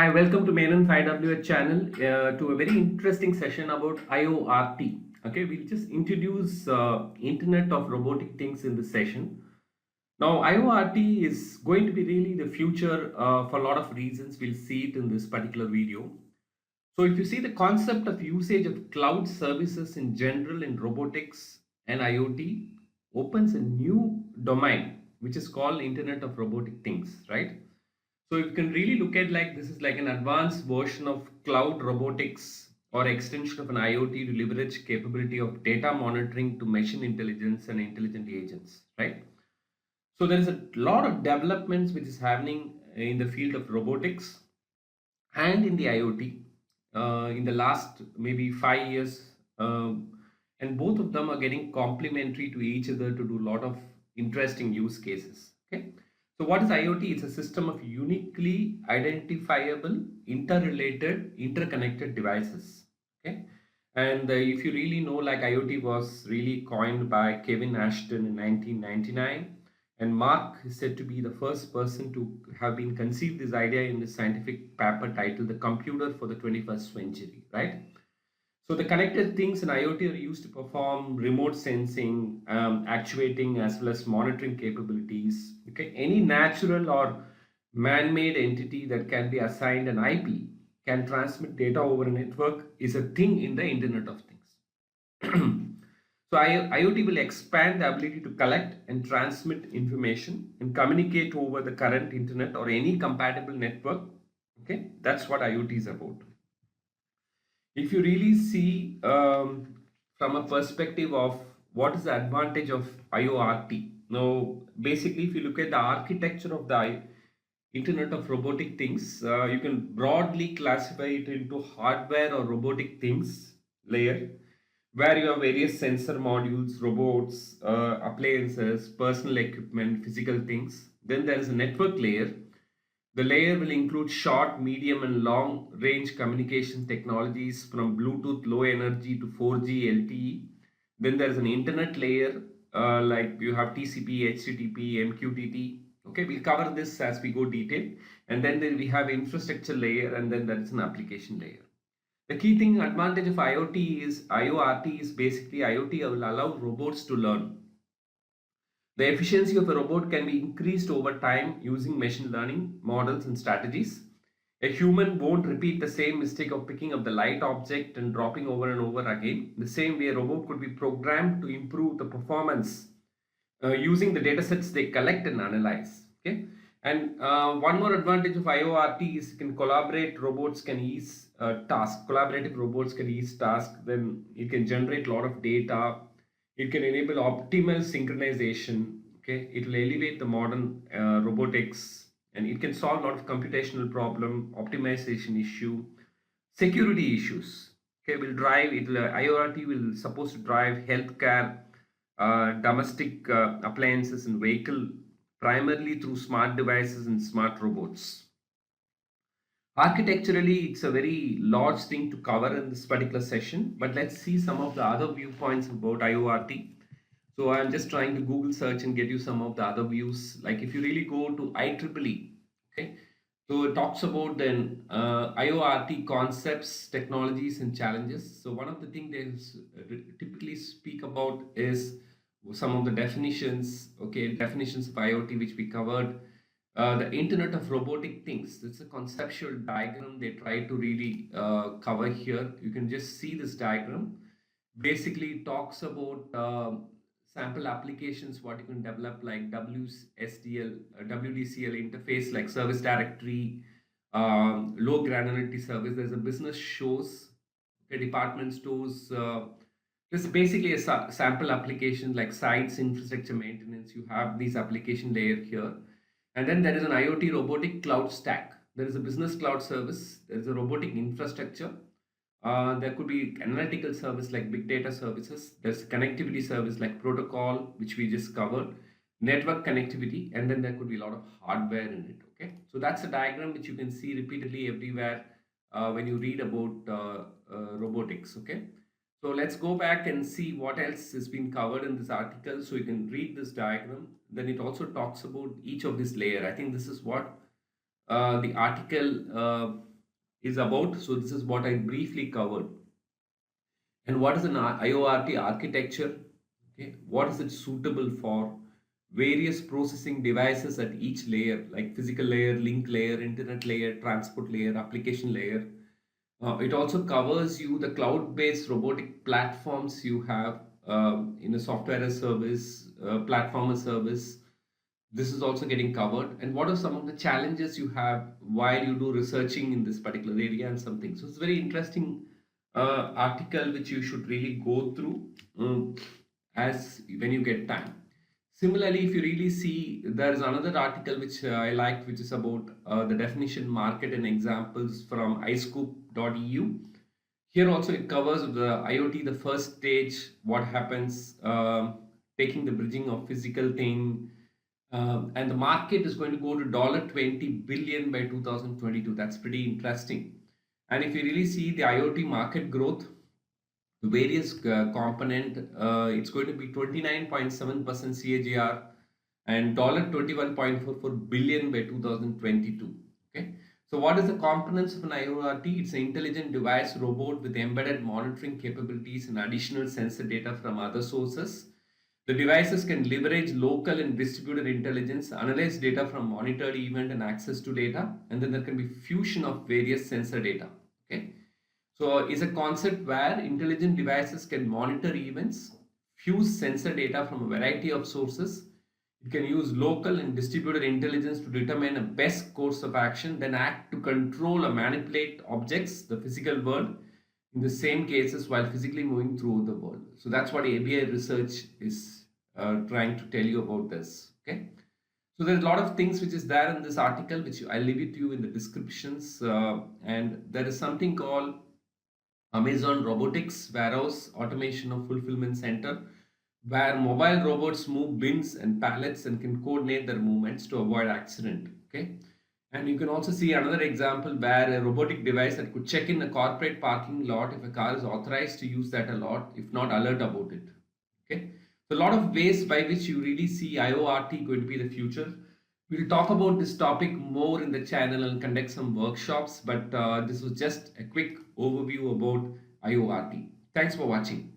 Hi, welcome to Main and 5WH channel to a very interesting session about IoRT. Okay, we'll just introduce Internet of Robotic Things in this session. Now, IoRT is going to be really the future for a lot of reasons. We'll see it in this particular video. So, if you see the concept of usage of cloud services in general in robotics and IoT opens a new domain which is called Internet of Robotic Things, right? So you can really look at like this is like an advanced version of cloud robotics or extension of an IoT to leverage capability of data monitoring to machine intelligence and intelligent agents, right? So there is a lot of developments which is happening in the field of robotics and in the IoT in the last maybe 5 years, and both of them are getting complementary to each other to do a lot of interesting use cases. Okay, so what is IoT? It's a system of uniquely identifiable, interrelated, interconnected devices. Okay, and if you really know, like IoT was really coined by Kevin Ashton in 1999, and Mark is said to be the first person to have been conceived this idea in this scientific paper titled The Computer for the 21st Century, right? So the connected things in IoT are used to perform remote sensing, actuating, as well as monitoring capabilities. Okay, any natural or man-made entity that can be assigned an IP can transmit data over a network is a thing in the Internet of Things. So IoT will expand the ability to collect and transmit information and communicate over the current internet or any compatible network. Okay, that's what IoT is about. If you really see from a perspective of what is the advantage of IoRT. Now, basically, if you look at the architecture of the Internet of Robotic Things, you can broadly classify it into hardware or robotic things layer, where you have various sensor modules, robots, appliances, personal equipment, physical things. Then there is a network layer. The layer will include short, medium, and long range communication technologies from Bluetooth low energy to 4G LTE. Then there is an internet layer, like you have TCP, HTTP, MQTT. Okay, we'll cover this as we go detail. And then we have infrastructure layer, and then there is an application layer. The key thing advantage of IoRT is basically IoT will allow robots to learn. The efficiency of a robot can be increased over time using machine learning models and strategies. A human won't repeat the same mistake of picking up the light object and dropping over and over again. The same way, a robot could be programmed to improve the performance using the data sets they collect and analyze. Okay, and one more advantage of IoRT is you can collaborate. Robots can ease tasks. Collaborative robots can ease tasks. Then you can generate a lot of data. It can enable optimal synchronization. Okay, it will elevate the modern robotics, and it can solve a lot of computational problem, optimization issue, security issues. Okay, will drive it. IoRT will supposed to drive healthcare, domestic appliances and vehicle primarily through smart devices and smart robots. Architecturally, it's a very large thing to cover in this particular session, but let's see some of the other viewpoints about IoRT. So I'm just trying to Google search and get you some of the other views. Like if you really go to IEEE, okay, so it talks about then IoRT concepts, technologies, and challenges. So one of the things they typically speak about is some of the definitions. Okay, definitions of IoT which we covered. The Internet of Robotic Things. It's a conceptual diagram they try to really cover here. You can just see this diagram. Basically, it talks about sample applications, what you can develop like WSDL, WDCL interface like service directory, low granularity service. There's a business shows, okay, department stores. This is basically a sample application like sites, infrastructure maintenance. You have these application layer here. And then there is an IoT robotic cloud stack. There is a business cloud service. There is a robotic infrastructure. There could be analytical service like big data services. There's connectivity service like protocol, which we just covered, network connectivity, and then there could be a lot of hardware in it. Okay, so that's a diagram which you can see repeatedly everywhere when you read about robotics. Okay, so let's go back and see what else has been covered in this article. So you can read this diagram. Then it also talks about each of this layer. I think this is what the article is about. So this is what I briefly covered. And what is an IoRT architecture? Okay, what is it suitable for? Various processing devices at each layer, like physical layer, link layer, internet layer, transport layer, application layer. It also covers you the cloud-based robotic platforms you have in a software as service, platform as service. This is also getting covered. And what are some of the challenges you have while you do researching in this particular area and something. So it's very interesting article which you should really go through as when you get time. Similarly, if you really see, there is another article which I liked, which is about the definition, market, and examples from iScoop.eu. Here also it covers the IoT, the first stage, what happens, taking the bridging of physical thing, and the market is going to go to $20 billion by 2022. That's pretty interesting. And if you really see the IoT market growth, the various component, it's going to be 29.7% CAGR and $21.44 billion by 2022. Okay. So what is the components of an IoT? It's an intelligent device robot with embedded monitoring capabilities and additional sensor data from other sources. The devices can leverage local and distributed intelligence, analyze data from monitored event and access to data, and then there can be fusion of various sensor data. Okay. So it's a concept where intelligent devices can monitor events, fuse sensor data from a variety of sources. It can use local and distributed intelligence to determine a best course of action, then act to control or manipulate objects, the physical world, in the same cases while physically moving through the world. So that's what ABI research is trying to tell you about this. Okay. So there's a lot of things which is there in this article, which I'll leave it to you in the descriptions. And there is something called Amazon Robotics Warehouse Automation of Fulfillment Center, where mobile robots move bins and pallets and can coordinate their movements to avoid accident. Okay. And you can also see another example where a robotic device that could check in a corporate parking lot if a car is authorized to use that a lot, if not alert about it. Okay. So a lot of ways by which you really see IoRT going to be the future. We'll talk about this topic more in the channel and conduct some workshops, but this was just a quick overview about IoRT. Thanks for watching.